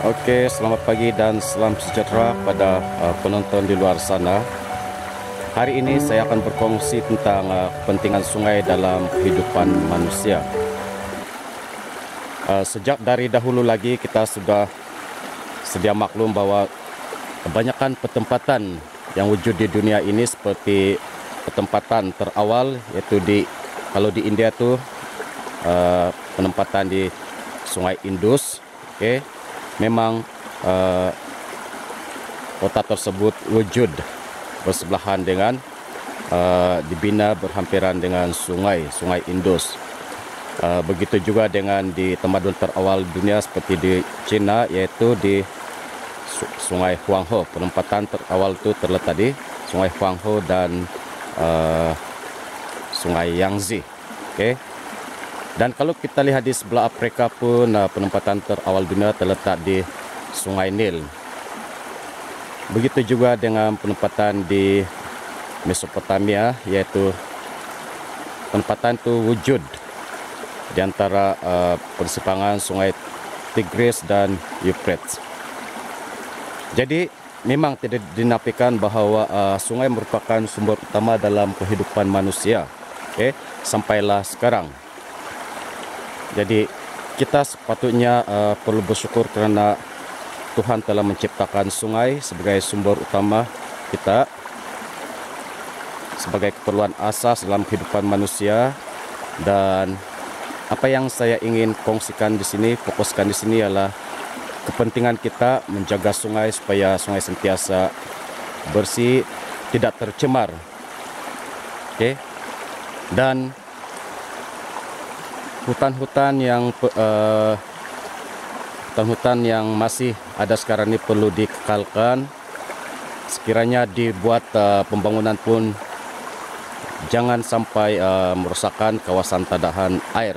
Oke, selamat pagi dan salam sejahtera pada penonton di luar sana. Hari ini saya akan berkongsi tentang kepentingan sungai dalam kehidupan manusia. Sejak dari dahulu lagi kita sudah sedia maklum bahwa kebanyakan pertempatan yang wujud di dunia ini seperti pertempatan terawal yaitu kalau di India itu penempatan di Sungai Indus. Oke. Memang kota tersebut wujud bersebelahan dengan dibina berhampiran dengan sungai Indus. Begitu juga dengan di tamadun terawal dunia seperti di China, yaitu di Sungai Huanghe. Penempatan terawal itu terletak di Sungai Huanghe dan Sungai Yangtze. Okay. Dan kalau kita lihat di sebelah Afrika pun penempatan terawal dunia terletak di Sungai Nil. Begitu juga dengan penempatan di Mesopotamia, yaitu penempatan itu wujud di antara persimpangan Sungai Tigris dan Euphrates. Jadi memang tidak dinafikan bahawa sungai merupakan sumber utama dalam kehidupan manusia. Okay? Sampailah sekarang. Jadi kita sepatutnya perlu bersyukur kerana Tuhan telah menciptakan sungai sebagai sumber utama kita, sebagai keperluan asas dalam kehidupan manusia. Dan apa yang saya ingin kongsikan di sini, fokuskan di sini ialah kepentingan kita menjaga sungai supaya sungai sentiasa bersih, tidak tercemar. Okey. Dan hutan-hutan yang masih ada sekarang ini perlu dikekalkan. Sekiranya dibuat pembangunan pun jangan sampai merosakkan kawasan tadahan air.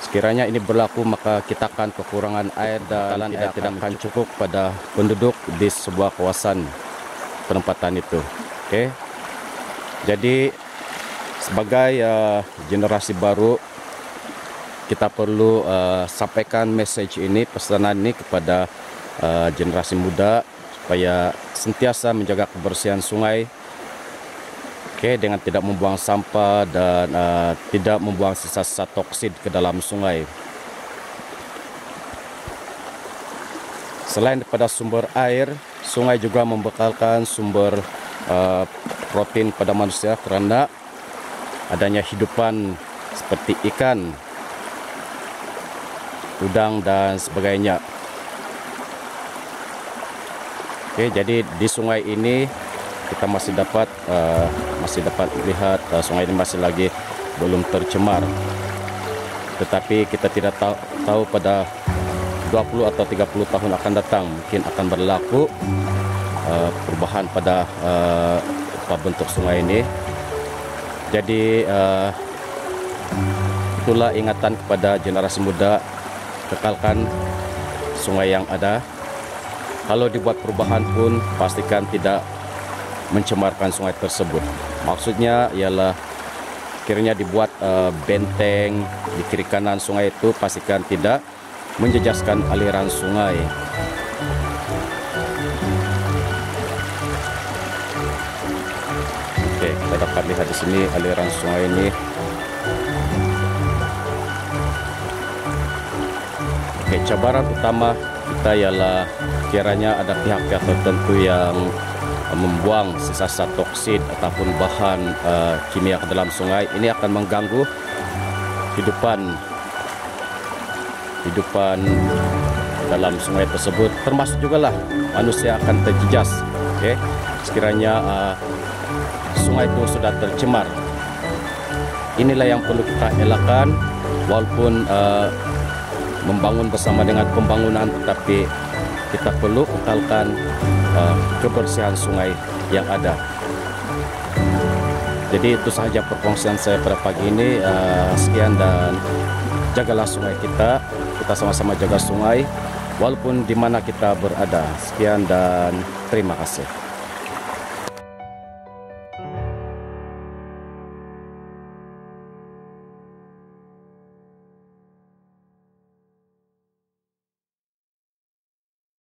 Sekiranya ini berlaku, maka kita akan kekurangan air dan tidak akan cukup pada penduduk di sebuah kawasan penempatan itu. Okey. Jadi sebagai generasi baru, kita perlu sampaikan message ini, pesanan ini kepada generasi muda supaya sentiasa menjaga kebersihan sungai, dengan tidak membuang sampah dan tidak membuang sisa-sisa toksin ke dalam sungai. Selain daripada sumber air, sungai juga membekalkan sumber protein pada manusia kerana adanya hidupan seperti ikan, udang dan sebagainya. Oke, jadi di sungai ini kita masih dapat melihat sungai ini masih lagi belum tercemar. Tetapi kita tidak tahu pada 20 atau 30 tahun akan datang mungkin akan berlaku perubahan pada bentuk sungai ini. Jadi itulah ingatan kepada generasi muda, kekalkan sungai yang ada. Kalau dibuat perubahan pun pastikan tidak mencemarkan sungai tersebut. Maksudnya ialah kiranya dibuat benteng di kiri kanan sungai itu, pastikan tidak menjejaskan aliran sungai. Oke, kita dapat lihat di sini aliran sungai ini. Oke, cabaran utama kita ialah kiranya ada pihak-pihak tertentu yang membuang sisa-sisa toksin ataupun bahan kimia ke dalam sungai. Ini akan mengganggu kehidupan dalam sungai tersebut. Termasuk juga lah manusia akan terjejas. Okay? Sekiranya sungai itu sudah tercemar. Inilah yang perlu kita elakkan, walaupun membangun bersama dengan pembangunan, tetapi kita perlu kekalkan kebersihan sungai yang ada. Jadi itu sahaja perkongsian saya pada pagi ini. Sekian dan jagalah sungai kita. Kita sama-sama jaga sungai walaupun di mana kita berada. Sekian dan terima kasih.